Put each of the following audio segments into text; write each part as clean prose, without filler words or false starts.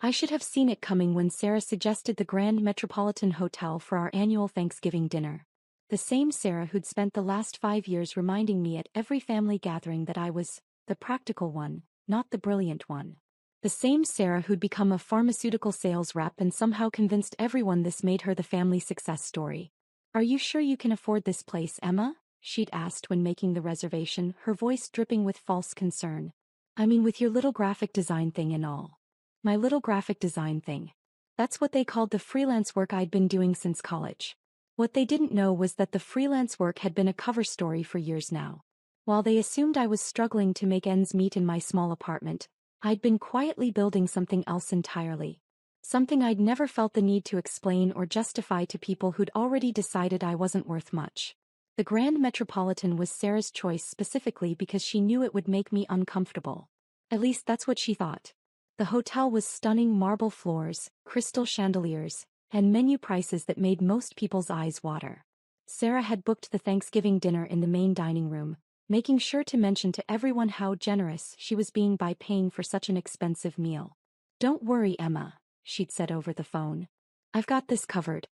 I should have seen it coming when Sarah suggested the Grand Metropolitan Hotel for our annual Thanksgiving dinner. The same Sarah who'd spent the last 5 years reminding me at every family gathering that I was the practical one, not the brilliant one. The same Sarah who'd become a pharmaceutical sales rep and somehow convinced everyone this made her the family success story. "Are you sure you can afford this place, Emma?" she'd asked when making the reservation, her voice dripping with false concern. "I mean, with your little graphic design thing and all." My little graphic design thing. That's what they called the freelance work I'd been doing since college. What they didn't know was that the freelance work had been a cover story for years now. While they assumed I was struggling to make ends meet in my small apartment, I'd been quietly building something else entirely. Something I'd never felt the need to explain or justify to people who'd already decided I wasn't worth much. The Grand Metropolitan was Sarah's choice specifically because she knew it would make me uncomfortable. At least that's what she thought. The hotel was stunning marble floors, crystal chandeliers, and menu prices that made most people's eyes water. Sarah had booked the Thanksgiving dinner in the main dining room, making sure to mention to everyone how generous she was being by paying for such an expensive meal. "Don't worry, Emma," she'd said over the phone. "I've got this covered.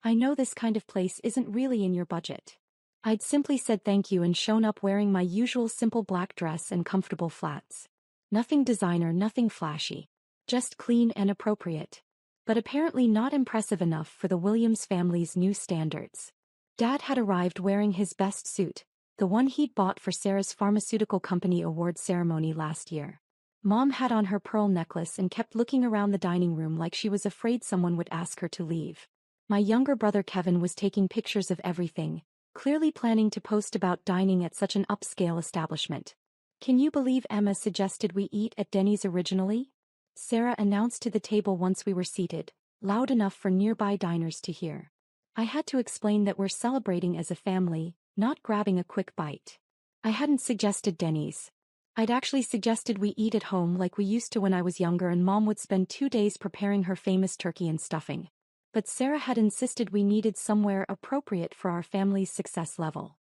I know this kind of place isn't really in your budget." I'd simply said thank you and shown up wearing my usual simple black dress and comfortable flats. Nothing designer, nothing flashy. Just clean and appropriate. But apparently not impressive enough for the Williams family's new standards. Dad had arrived wearing his best suit, the one he'd bought for Sarah's pharmaceutical company award ceremony last year. Mom had on her pearl necklace and kept looking around the dining room like she was afraid someone would ask her to leave. My younger brother Kevin was taking pictures of everything, clearly planning to post about dining at such an upscale establishment. "Can you believe Emma suggested we eat at Denny's originally?" Sarah announced to the table once we were seated, loud enough for nearby diners to hear. I had to explain that we're celebrating as a family, not grabbing a quick bite. I hadn't suggested Denny's. I'd actually suggested we eat at home like we used to when I was younger and Mom would spend 2 days preparing her famous turkey and stuffing. But Sarah had insisted we needed somewhere appropriate for our family's success level.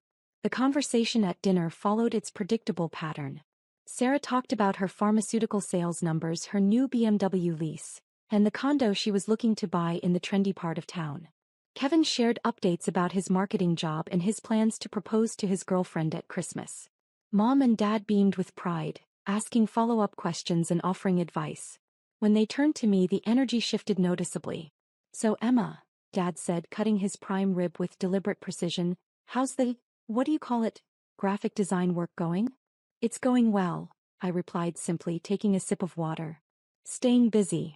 The conversation at dinner followed its predictable pattern. Sarah talked about her pharmaceutical sales numbers, her new BMW lease, and the condo she was looking to buy in the trendy part of town. Kevin shared updates about his marketing job and his plans to propose to his girlfriend at Christmas. Mom and Dad beamed with pride, asking follow-up questions and offering advice. When they turned to me, the energy shifted noticeably. "So Emma," Dad said, cutting his prime rib with deliberate precision, "how's the, what do you call it, graphic design work going?" "It's going well," I replied simply, taking a sip of water. "Staying busy."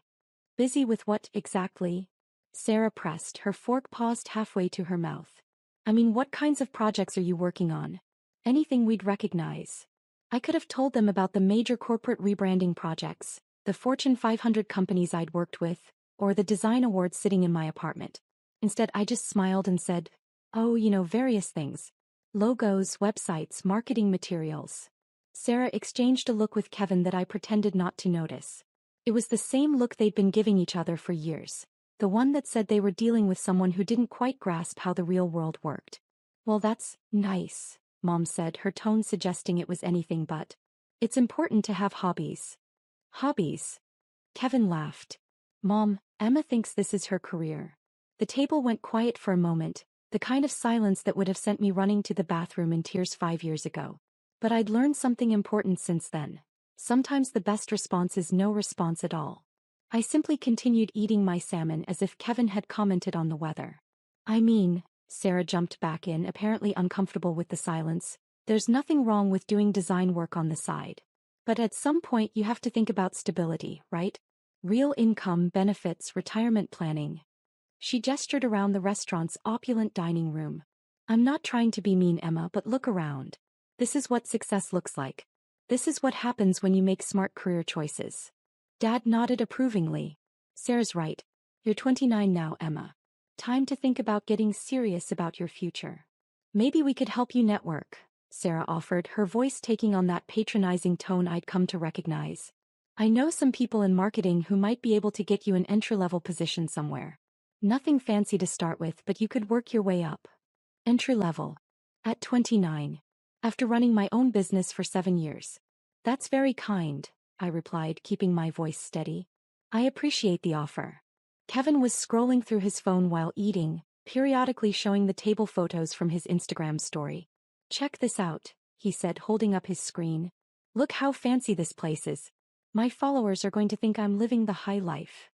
"Busy with what, exactly?" Sarah pressed, her fork paused halfway to her mouth. "I mean, what kinds of projects are you working on? Anything we'd recognize." I could have told them about the major corporate rebranding projects, the Fortune 500 companies I'd worked with, or the design awards sitting in my apartment. Instead, I just smiled and said, "Oh, various things. Logos, websites, marketing materials." Sarah exchanged a look with Kevin that I pretended not to notice. It was the same look they'd been giving each other for years, the one that said they were dealing with someone who didn't quite grasp how the real world worked. "Well, that's nice," Mom said, her tone suggesting it was anything but. "It's important to have hobbies." "Hobbies?" Kevin laughed. "Mom, Emma thinks this is her career." The table went quiet for a moment, the kind of silence that would have sent me running to the bathroom in tears 5 years ago. But I'd learned something important since then. Sometimes the best response is no response at all. I simply continued eating my salmon as if Kevin had commented on the weather. "I mean," Sarah jumped back in, apparently uncomfortable with the silence, "there's nothing wrong with doing design work on the side. But at some point you have to think about stability, right? Real income, benefits, retirement planning." She gestured around the restaurant's opulent dining room. "I'm not trying to be mean, Emma, but look around. This is what success looks like. This is what happens when you make smart career choices." Dad nodded approvingly. "Sarah's right. You're 29 now, Emma. Time to think about getting serious about your future. Maybe we could help you network," Sarah offered, her voice taking on that patronizing tone I'd come to recognize. "I know some people in marketing who might be able to get you an entry-level position somewhere. Nothing fancy to start with, but you could work your way up." Entry-level. At 29. After running my own business for 7 years. "That's very kind," I replied, keeping my voice steady. I appreciate the offer. Kevin was scrolling through his phone while eating, periodically showing the table photos from his Instagram story. Check this out, he said, holding up his screen. Look how fancy this place is. My followers are going to think I'm living the high life.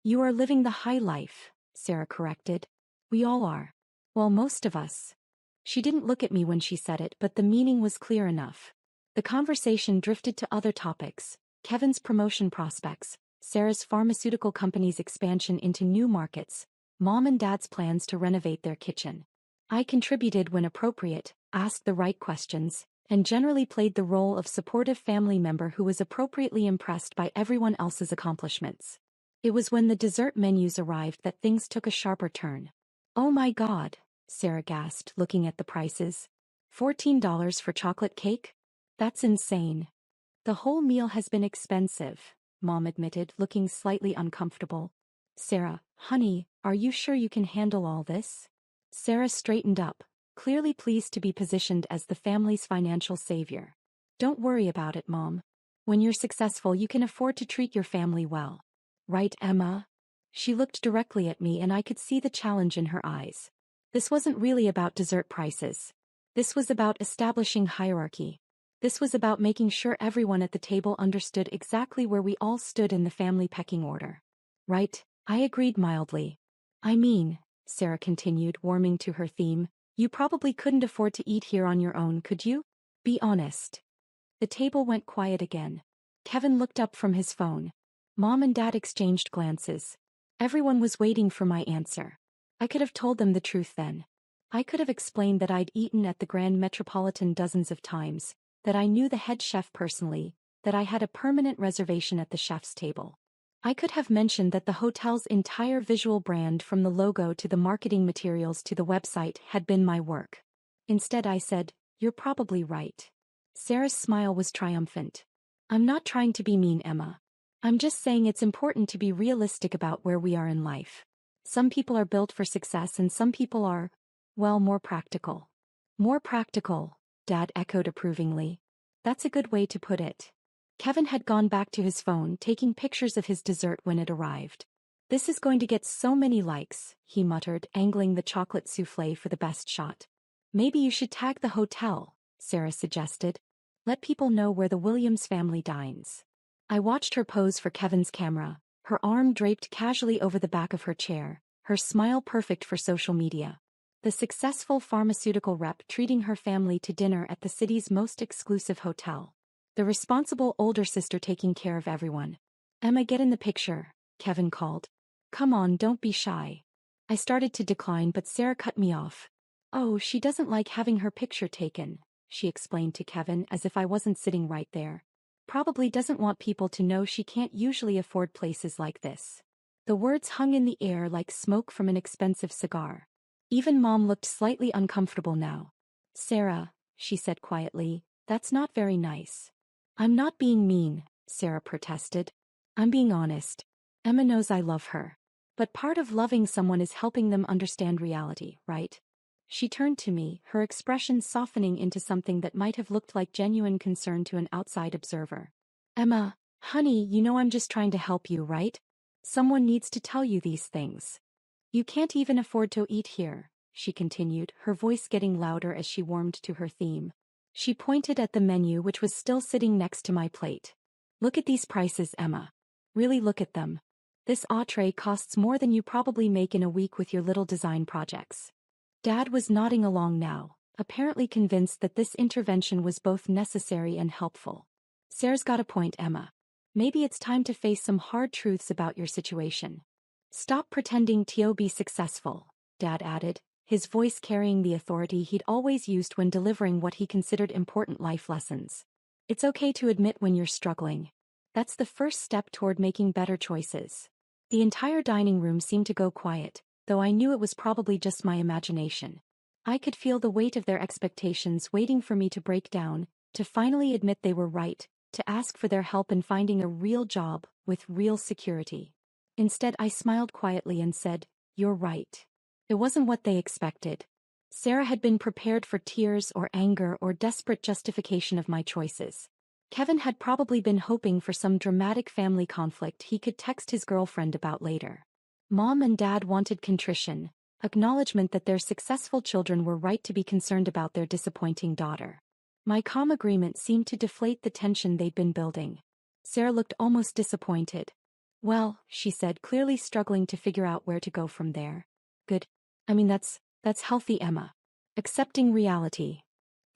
You are living the high life, Sarah corrected. We all are. Well, most of us. She didn't look at me when she said it, but the meaning was clear enough. The conversation drifted to other topics: Kevin's promotion prospects, Sarah's pharmaceutical company's expansion into new markets, Mom and Dad's plans to renovate their kitchen. I contributed when appropriate, asked the right questions, and generally played the role of supportive family member who was appropriately impressed by everyone else's accomplishments. It was when the dessert menus arrived that things took a sharper turn. Oh my God, Sarah gasped, looking at the prices. $14 for chocolate cake? That's insane. The whole meal has been expensive, Mom admitted, looking slightly uncomfortable. Sarah, honey, are you sure you can handle all this? Sarah straightened up, clearly pleased to be positioned as the family's financial savior. Don't worry about it, Mom. When you're successful, you can afford to treat your family well. Right, Emma? She looked directly at me and I could see the challenge in her eyes. This wasn't really about dessert prices. This was about establishing hierarchy. This was about making sure everyone at the table understood exactly where we all stood in the family pecking order. Right, I agreed mildly. I mean, Sarah continued, warming to her theme, you probably couldn't afford to eat here on your own, could you? Be honest. The table went quiet again. Kevin looked up from his phone. Mom and Dad exchanged glances. Everyone was waiting for my answer. I could have told them the truth then. I could have explained that I'd eaten at the Grand Metropolitan dozens of times, that I knew the head chef personally, that I had a permanent reservation at the chef's table. I could have mentioned that the hotel's entire visual brand, from the logo to the marketing materials to the website, had been my work. Instead I said, "You're probably right." Sarah's smile was triumphant. I'm not trying to be mean, Emma. I'm just saying it's important to be realistic about where we are in life. Some people are built for success and some people are, well, more practical. More practical, Dad echoed approvingly. That's a good way to put it. Kevin had gone back to his phone, taking pictures of his dessert when it arrived. This is going to get so many likes, he muttered, angling the chocolate soufflé for the best shot. Maybe you should tag the hotel, Sarah suggested. Let people know where the Williams family dines. I watched her pose for Kevin's camera, her arm draped casually over the back of her chair, her smile perfect for social media. The successful pharmaceutical rep treating her family to dinner at the city's most exclusive hotel. The responsible older sister taking care of everyone. Emma, get in the picture, Kevin called. Come on, don't be shy. I started to decline, but Sarah cut me off. Oh, she doesn't like having her picture taken, she explained to Kevin as if I wasn't sitting right there. Probably doesn't want people to know she can't usually afford places like this. The words hung in the air like smoke from an expensive cigar. Even Mom looked slightly uncomfortable now. Sarah, she said quietly, that's not very nice. I'm not being mean, Sarah protested. I'm being honest. Emma knows I love her. But part of loving someone is helping them understand reality, right? She turned to me, her expression softening into something that might have looked like genuine concern to an outside observer. Emma, honey, you know I'm just trying to help you, right? Someone needs to tell you these things. You can't even afford to eat here, she continued, her voice getting louder as she warmed to her theme. She pointed at the menu, which was still sitting next to my plate. Look at these prices, Emma. Really look at them. This entree costs more than you probably make in a week with your little design projects. Dad was nodding along now, apparently convinced that this intervention was both necessary and helpful. Sarah's got a point, Emma. Maybe it's time to face some hard truths about your situation. Stop pretending to be successful, Dad added, his voice carrying the authority he'd always used when delivering what he considered important life lessons. It's okay to admit when you're struggling. That's the first step toward making better choices. The entire dining room seemed to go quiet, though I knew it was probably just my imagination. I could feel the weight of their expectations waiting for me to break down, to finally admit they were right, to ask for their help in finding a real job, with real security. Instead, I smiled quietly and said, "You're right." It wasn't what they expected. Sarah had been prepared for tears or anger or desperate justification of my choices. Kevin had probably been hoping for some dramatic family conflict he could text his girlfriend about later. Mom and Dad wanted contrition, acknowledgement that their successful children were right to be concerned about their disappointing daughter. My calm agreement seemed to deflate the tension they'd been building. Sarah looked almost disappointed. Well, she said, clearly struggling to figure out where to go from there. Good. I mean, that's healthy, Emma. Accepting reality.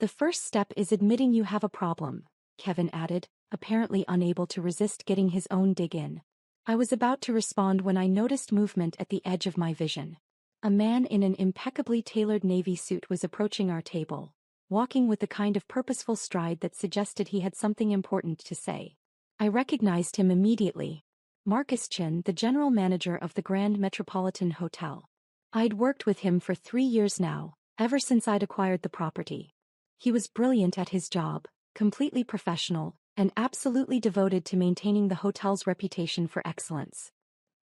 The first step is admitting you have a problem, Kevin added, apparently unable to resist getting his own dig in. I was about to respond when I noticed movement at the edge of my vision. A man in an impeccably tailored navy suit was approaching our table, walking with the kind of purposeful stride that suggested he had something important to say. I recognized him immediately. Marcus Chin, the general manager of the Grand Metropolitan Hotel. I'd worked with him for 3 years now, ever since I'd acquired the property. He was brilliant at his job, completely professional, and absolutely devoted to maintaining the hotel's reputation for excellence.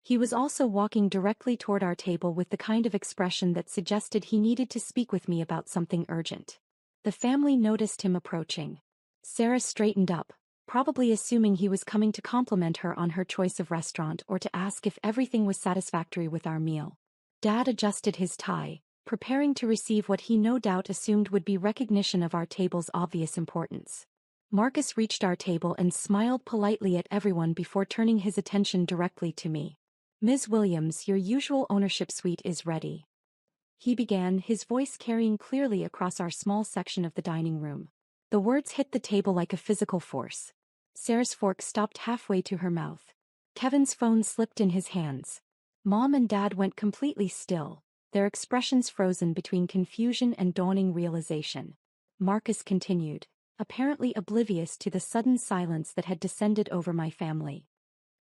He was also walking directly toward our table with the kind of expression that suggested he needed to speak with me about something urgent. The family noticed him approaching. Sarah straightened up, probably assuming he was coming to compliment her on her choice of restaurant or to ask if everything was satisfactory with our meal. Dad adjusted his tie, preparing to receive what he no doubt assumed would be recognition of our table's obvious importance. Marcus reached our table and smiled politely at everyone before turning his attention directly to me. Ms. Williams, your usual ownership suite is ready. He began, his voice carrying clearly across our small section of the dining room. The words hit the table like a physical force. Sarah's fork stopped halfway to her mouth. Kevin's phone slipped in his hands. Mom and Dad went completely still, their expressions frozen between confusion and dawning realization. Marcus continued, apparently oblivious to the sudden silence that had descended over my family.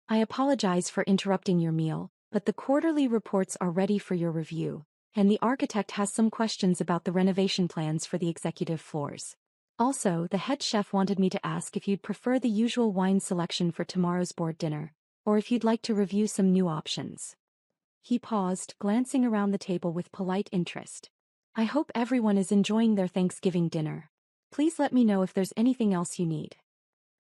I apologize for interrupting your meal, but the quarterly reports are ready for your review, and the architect has some questions about the renovation plans for the executive floors. Also, the head chef wanted me to ask if you'd prefer the usual wine selection for tomorrow's board dinner, or if you'd like to review some new options. He paused, glancing around the table with polite interest. I hope everyone is enjoying their Thanksgiving dinner. Please let me know if there's anything else you need.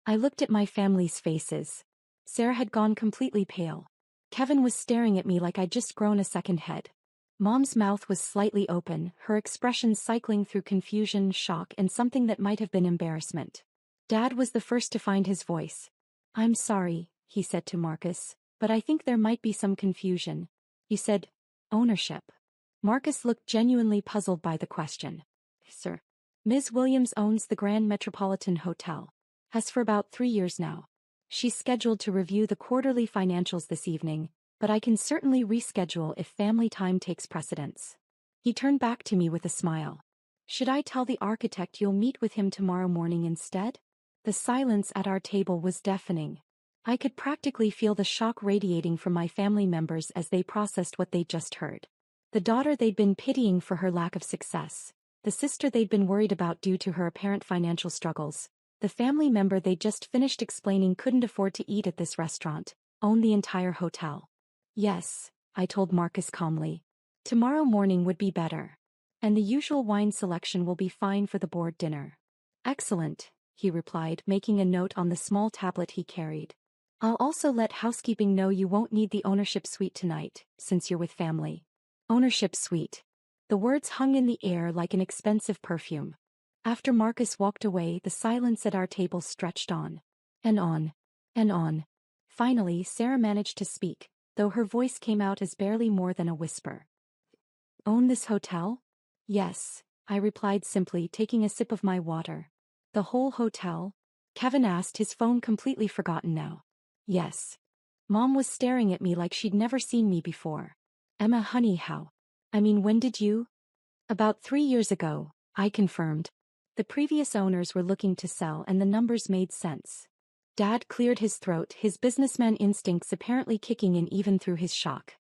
I looked at my family's faces. Sarah had gone completely pale. Kevin was staring at me like I'd just grown a second head. Mom's mouth was slightly open, her expression cycling through confusion, shock, and something that might have been embarrassment. Dad was the first to find his voice. I'm sorry, he said to Marcus, but I think there might be some confusion. You said, ownership. Marcus looked genuinely puzzled by the question. Sir. Ms. Williams owns the Grand Metropolitan Hotel. Has for about 3 years now. She's scheduled to review the quarterly financials this evening, but I can certainly reschedule if family time takes precedence. He turned back to me with a smile. Should I tell the architect you'll meet with him tomorrow morning instead? The silence at our table was deafening. I could practically feel the shock radiating from my family members as they processed what they'd just heard. The daughter they'd been pitying for her lack of success, the sister they'd been worried about due to her apparent financial struggles, the family member they'd just finished explaining couldn't afford to eat at this restaurant, owned the entire hotel. Yes, I told Marcus calmly. Tomorrow morning would be better. And the usual wine selection will be fine for the board dinner. Excellent, he replied, making a note on the small tablet he carried. I'll also let housekeeping know you won't need the ownership suite tonight, since you're with family. Ownership suite. The words hung in the air like an expensive perfume. After Marcus walked away, the silence at our table stretched on. And on. And on. Finally, Sarah managed to speak, though her voice came out as barely more than a whisper. Own this hotel? Yes, I replied simply, taking a sip of my water. The whole hotel? Kevin asked, his phone completely forgotten now. Yes. Mom was staring at me like she'd never seen me before. Emma, honey, how? I mean, when did you? About 3 years ago, I confirmed. The previous owners were looking to sell and the numbers made sense. Dad cleared his throat, his businessman instincts apparently kicking in even through his shock.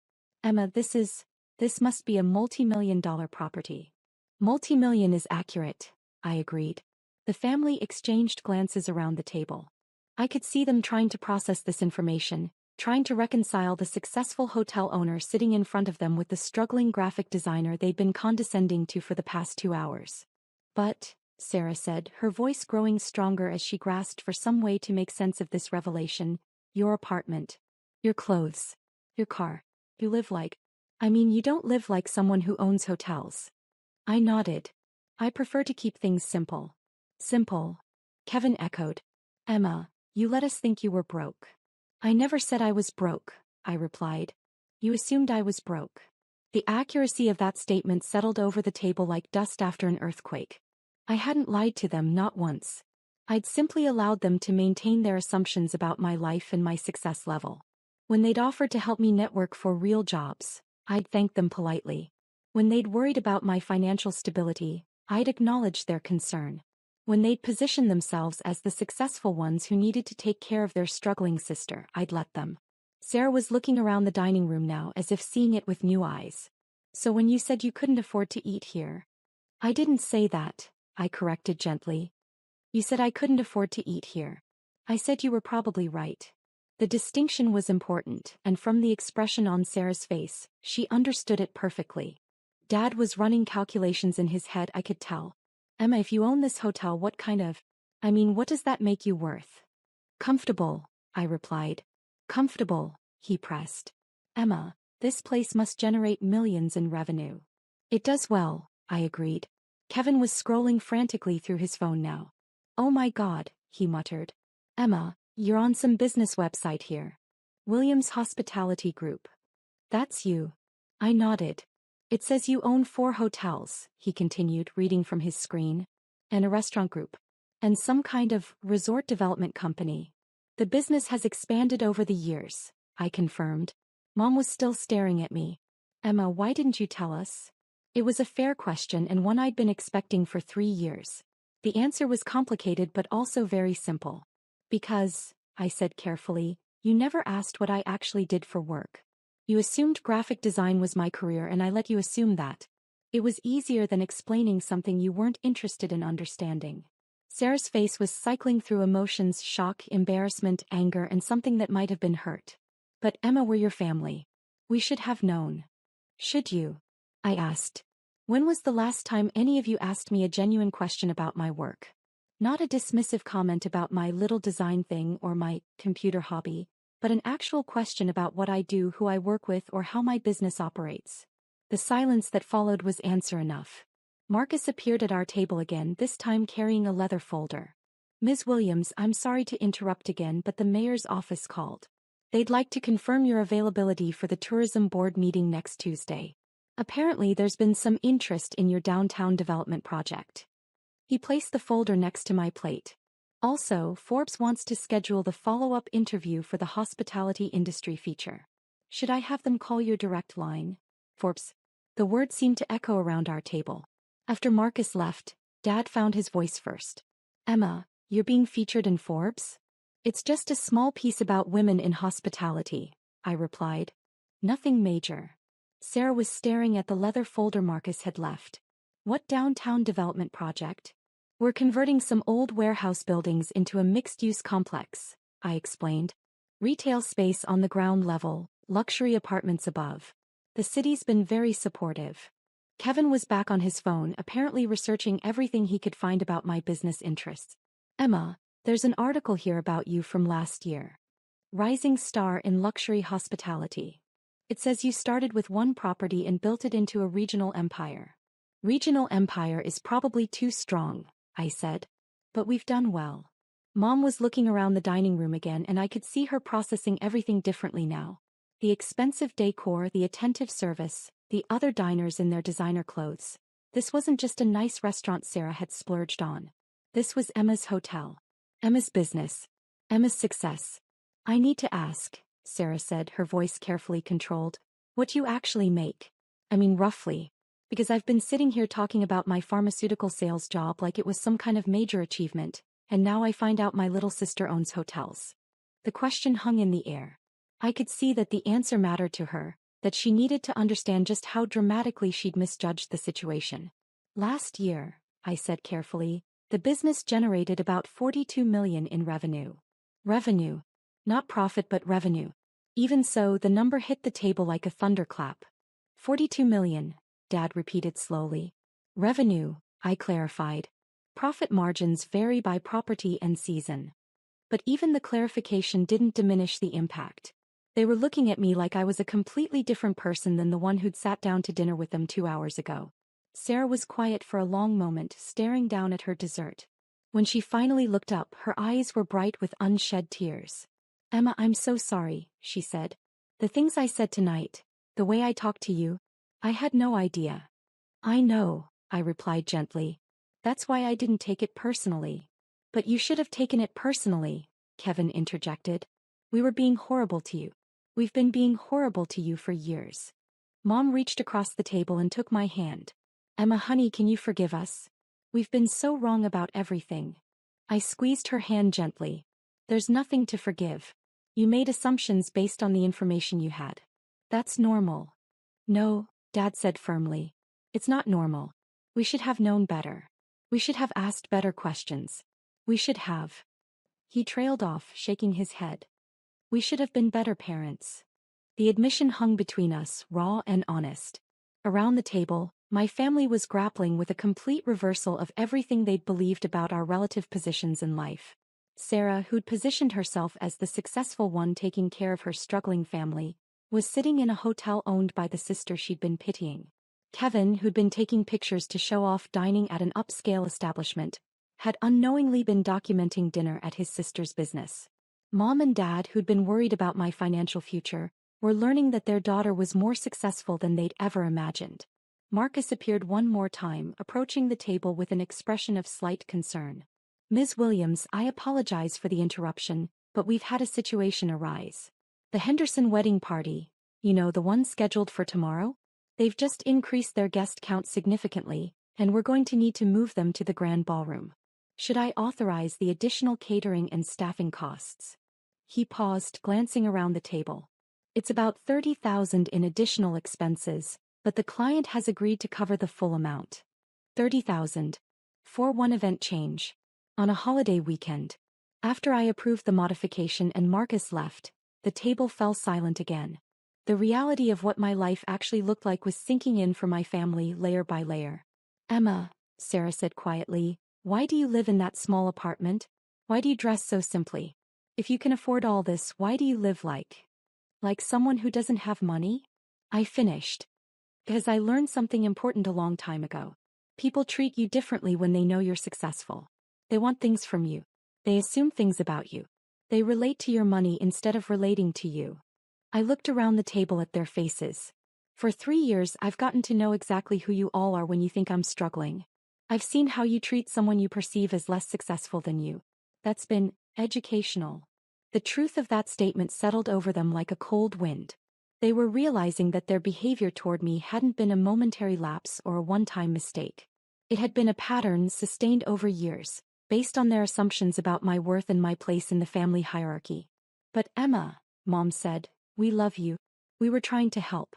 Emma, this must be a multi-million-dollar property. Multi-million is accurate, I agreed. The family exchanged glances around the table. I could see them trying to process this information, trying to reconcile the successful hotel owner sitting in front of them with the struggling graphic designer they'd been condescending to for the past 2 hours. But, Sarah said, her voice growing stronger as she grasped for some way to make sense of this revelation. Your apartment. Your clothes. Your car. You live like. I mean, you don't live like someone who owns hotels. I nodded. I prefer to keep things simple. Simple. Kevin echoed. Emma, you let us think you were broke. I never said I was broke, I replied. You assumed I was broke. The accuracy of that statement settled over the table like dust after an earthquake. I hadn't lied to them, not once. I'd simply allowed them to maintain their assumptions about my life and my success level. When they'd offered to help me network for real jobs, I'd thanked them politely. When they'd worried about my financial stability, I'd acknowledged their concern. When they'd positioned themselves as the successful ones who needed to take care of their struggling sister, I'd let them. Sarah was looking around the dining room now as if seeing it with new eyes. So when you said you couldn't afford to eat here? I didn't say that, I corrected gently. You said I couldn't afford to eat here. I said you were probably right. The distinction was important, and from the expression on Sarah's face, she understood it perfectly. Dad was running calculations in his head, I could tell. Emma, if you own this hotel, what does that make you worth? Comfortable, I replied. Comfortable, he pressed. Emma, this place must generate millions in revenue. It does well, I agreed. Kevin was scrolling frantically through his phone now. Oh my God, he muttered. Emma, you're on some business website here. Williams Hospitality Group. That's you. I nodded. It says you own 4 hotels, he continued, reading from his screen. And a restaurant group. And some kind of resort development company. The business has expanded over the years, I confirmed. Mom was still staring at me. Emma, why didn't you tell us? It was a fair question and one I'd been expecting for 3 years. The answer was complicated but also very simple. Because, I said carefully, you never asked what I actually did for work. You assumed graphic design was my career and I let you assume that. It was easier than explaining something you weren't interested in understanding. Sarah's face was cycling through emotions: shock, embarrassment, anger, and something that might have been hurt. But Emma, we're your family. We should have known. Should you? I asked. When was the last time any of you asked me a genuine question about my work? Not a dismissive comment about my little design thing or my computer hobby, but an actual question about what I do, who I work with, or how my business operates. The silence that followed was answer enough. Marcus appeared at our table again, this time carrying a leather folder. Ms. Williams, I'm sorry to interrupt again, but the mayor's office called. They'd like to confirm your availability for the tourism board meeting next Tuesday. Apparently there's been some interest in your downtown development project. He placed the folder next to my plate. Also, Forbes wants to schedule the follow-up interview for the hospitality industry feature. Should I have them call your direct line? Forbes. The word seemed to echo around our table. After Marcus left, Dad found his voice first. Emma, you're being featured in Forbes? It's just a small piece about women in hospitality, I replied. Nothing major. Sarah was staring at the leather folder Marcus had left. What downtown development project? We're converting some old warehouse buildings into a mixed-use complex, I explained. Retail space on the ground level, luxury apartments above. The city's been very supportive. Kevin was back on his phone, apparently researching everything he could find about my business interests. Emma, there's an article here about you from last year. Rising star in luxury hospitality. It says you started with one property and built it into a regional empire. Regional empire is probably too strong, I said. But we've done well. Mom was looking around the dining room again and I could see her processing everything differently now. The expensive decor, the attentive service, the other diners in their designer clothes. This wasn't just a nice restaurant Sarah had splurged on. This was Emma's hotel. Emma's business. Emma's success. I need to ask, Sarah said, her voice carefully controlled. What do you actually make? I mean, roughly. Because I've been sitting here talking about my pharmaceutical sales job like it was some kind of major achievement, and now I find out my little sister owns hotels. The question hung in the air. I could see that the answer mattered to her, that she needed to understand just how dramatically she'd misjudged the situation. Last year, I said carefully, the business generated about $42 million in revenue. Revenue. Not profit but revenue. Even so, the number hit the table like a thunderclap. 42 million, Dad repeated slowly. Revenue, I clarified. Profit margins vary by property and season. But even the clarification didn't diminish the impact. They were looking at me like I was a completely different person than the one who'd sat down to dinner with them 2 hours ago. Sarah was quiet for a long moment, staring down at her dessert. When she finally looked up, her eyes were bright with unshed tears. "Emma, I'm so sorry," she said. "The things I said tonight, the way I talked to you, I had no idea." "I know," I replied gently. "That's why I didn't take it personally." "But you should have taken it personally," Kevin interjected. "We were being horrible to you. We've been being horrible to you for years." Mom reached across the table and took my hand. "Emma, honey, can you forgive us? We've been so wrong about everything." I squeezed her hand gently. "There's nothing to forgive. You made assumptions based on the information you had. That's normal." "No," Dad said firmly. "It's not normal. We should have known better. We should have asked better questions. We should have." He trailed off, shaking his head. "We should have been better parents." The admission hung between us, raw and honest. Around the table, my family was grappling with a complete reversal of everything they'd believed about our relative positions in life. Sarah, who'd positioned herself as the successful one taking care of her struggling family, was sitting in a hotel owned by the sister she'd been pitying. Kevin, who'd been taking pictures to show off dining at an upscale establishment, had unknowingly been documenting dinner at his sister's business. Mom and Dad, who'd been worried about my financial future, were learning that their daughter was more successful than they'd ever imagined. Marcus appeared one more time, approaching the table with an expression of slight concern. "Ms. Williams, I apologize for the interruption, but we've had a situation arise. The Henderson wedding party, you know, the one scheduled for tomorrow? They've just increased their guest count significantly, and we're going to need to move them to the grand ballroom. Should I authorize the additional catering and staffing costs?" He paused, glancing around the table. "It's about $30,000 in additional expenses, but the client has agreed to cover the full amount." $30,000. For one event change. On a holiday weekend. After I approved the modification and Marcus left, the table fell silent again. The reality of what my life actually looked like was sinking in for my family layer by layer. "Emma," Sarah said quietly, "why do you live in that small apartment? Why do you dress so simply? If you can afford all this, why do you live like someone who doesn't have money?" I finished. "Because I learned something important a long time ago. People treat you differently when they know you're successful. They want things from you. They assume things about you. They relate to your money instead of relating to you." I looked around the table at their faces. "For 3 years I've gotten to know exactly who you all are when you think I'm struggling. I've seen how you treat someone you perceive as less successful than you. That's been educational." The truth of that statement settled over them like a cold wind. They were realizing that their behavior toward me hadn't been a momentary lapse or a one-time mistake. It had been a pattern sustained over years, based on their assumptions about my worth and my place in the family hierarchy. "But Emma," Mom said, "we love you. We were trying to help."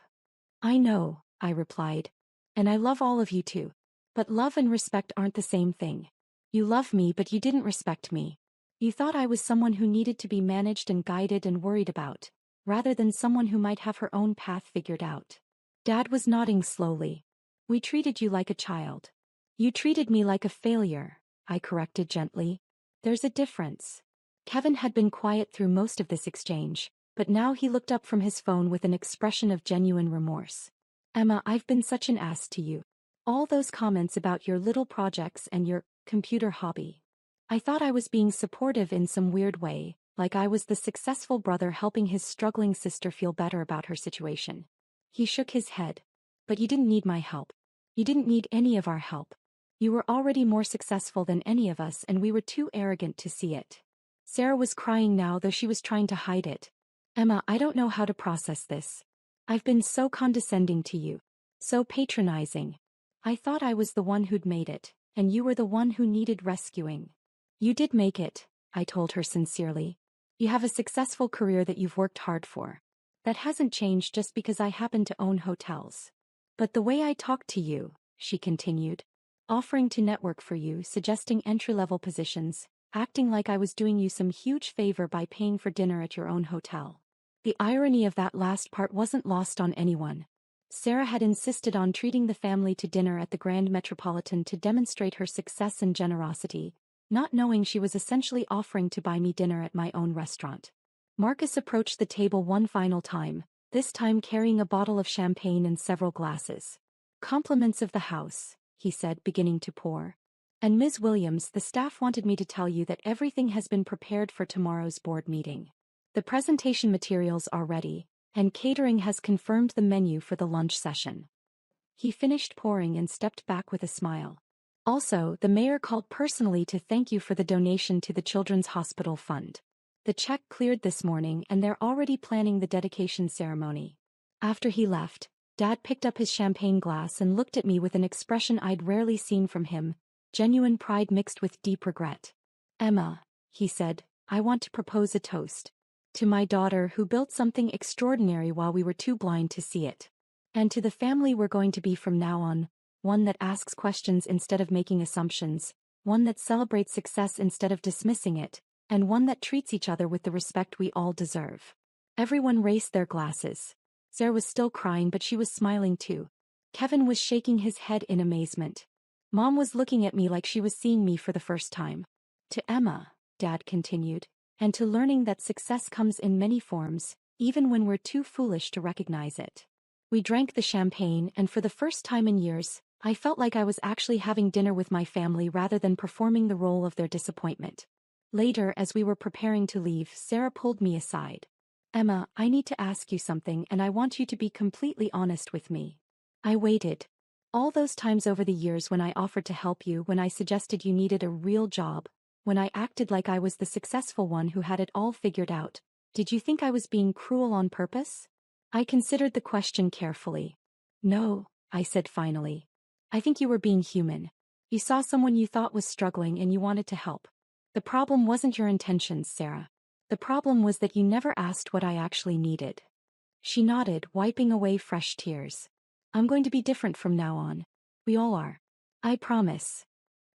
"I know," I replied. "And I love all of you too. But love and respect aren't the same thing. You love me, but you didn't respect me. You thought I was someone who needed to be managed and guided and worried about, rather than someone who might have her own path figured out." Dad was nodding slowly. "We treated you like a child. You treated me like a failure," I corrected gently. "There's a difference." Kevin had been quiet through most of this exchange, but now he looked up from his phone with an expression of genuine remorse. "Emma, I've been such an ass to you. All those comments about your little projects and your computer hobby. I thought I was being supportive in some weird way, like I was the successful brother helping his struggling sister feel better about her situation." He shook his head. "But you didn't need my help. You didn't need any of our help. You were already more successful than any of us, and we were too arrogant to see it." Sarah was crying now, though she was trying to hide it. "Emma, I don't know how to process this. I've been so condescending to you. So patronizing. I thought I was the one who'd made it, and you were the one who needed rescuing." "You did make it," I told her sincerely. "You have a successful career that you've worked hard for. That hasn't changed just because I happen to own hotels. But the way I talked to you," she continued, "offering to network for you, suggesting entry-level positions, acting like I was doing you some huge favor by paying for dinner at your own hotel. The irony of that last part wasn't lost on anyone. Sarah had insisted on treating the family to dinner at the Grand Metropolitan to demonstrate her success and generosity, not knowing she was essentially offering to buy me dinner at my own restaurant. Marcus approached the table one final time, this time carrying a bottle of champagne and several glasses. "Compliments of the house," he said, beginning to pour. "And Ms. Williams, the staff wanted me to tell you that everything has been prepared for tomorrow's board meeting. The presentation materials are ready, and catering has confirmed the menu for the lunch session." He finished pouring and stepped back with a smile. "Also, the mayor called personally to thank you for the donation to the Children's Hospital Fund. The check cleared this morning and they're already planning the dedication ceremony." After he left, Dad picked up his champagne glass and looked at me with an expression I'd rarely seen from him, genuine pride mixed with deep regret. "Emma," he said, "I want to propose a toast. To my daughter who built something extraordinary while we were too blind to see it. And to the family we're going to be from now on, one that asks questions instead of making assumptions, one that celebrates success instead of dismissing it, and one that treats each other with the respect we all deserve." Everyone raised their glasses. Sarah was still crying, but she was smiling too. Kevin was shaking his head in amazement. Mom was looking at me like she was seeing me for the first time. "To Emma," Dad continued, "and to learning that success comes in many forms, even when we're too foolish to recognize it." We drank the champagne, and for the first time in years, I felt like I was actually having dinner with my family rather than performing the role of their disappointment. Later, as we were preparing to leave, Sarah pulled me aside. "Emma, I need to ask you something, and I want you to be completely honest with me." I waited. "All those times over the years when I offered to help you, when I suggested you needed a real job, when I acted like I was the successful one who had it all figured out, did you think I was being cruel on purpose?" I considered the question carefully. "No," I said finally. "I think you were being human. You saw someone you thought was struggling and you wanted to help. The problem wasn't your intentions, Sarah. The problem was that you never asked what I actually needed." She nodded, wiping away fresh tears. "I'm going to be different from now on. We all are. I promise."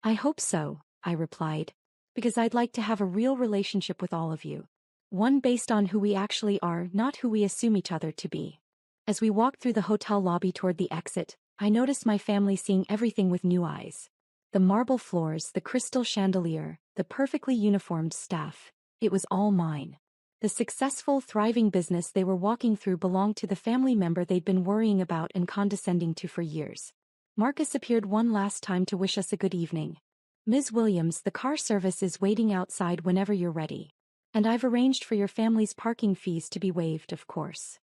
"I hope so," I replied, "because I'd like to have a real relationship with all of you. One based on who we actually are, not who we assume each other to be." As we walked through the hotel lobby toward the exit, I noticed my family seeing everything with new eyes. The marble floors, the crystal chandelier, the perfectly uniformed staff. It was all mine. The successful, thriving business they were walking through belonged to the family member they'd been worrying about and condescending to for years. Marcus appeared one last time to wish us a good evening. "Ms. Williams, the car service is waiting outside whenever you're ready. And I've arranged for your family's parking fees to be waived, of course."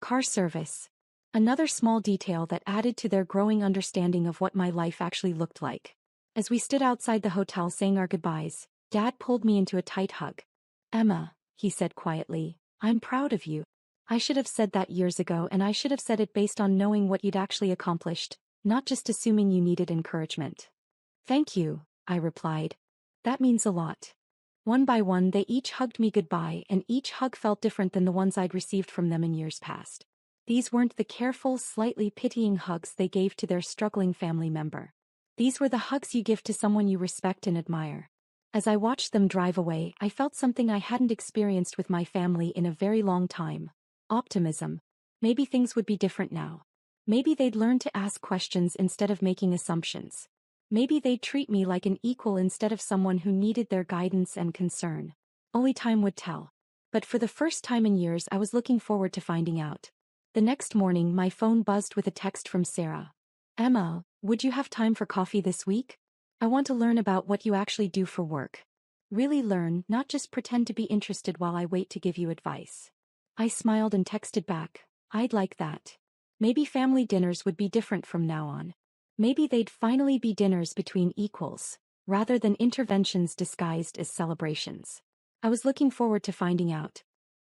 Car service. Another small detail that added to their growing understanding of what my life actually looked like. As we stood outside the hotel saying our goodbyes, Dad pulled me into a tight hug. "Emma," he said quietly, "I'm proud of you. I should have said that years ago, and I should have said it based on knowing what you'd actually accomplished, not just assuming you needed encouragement." "Thank you," I replied. "That means a lot." One by one they each hugged me goodbye, and each hug felt different than the ones I'd received from them in years past. These weren't the careful, slightly pitying hugs they gave to their struggling family member. These were the hugs you give to someone you respect and admire. As I watched them drive away, I felt something I hadn't experienced with my family in a very long time. Optimism. Maybe things would be different now. Maybe they'd learn to ask questions instead of making assumptions. Maybe they'd treat me like an equal instead of someone who needed their guidance and concern. Only time would tell. But for the first time in years, I was looking forward to finding out. The next morning, my phone buzzed with a text from Sarah. "Emma, would you have time for coffee this week? I want to learn about what you actually do for work. Really learn, not just pretend to be interested while I wait to give you advice." I smiled and texted back, "I'd like that." Maybe family dinners would be different from now on. Maybe they'd finally be dinners between equals, rather than interventions disguised as celebrations. I was looking forward to finding out.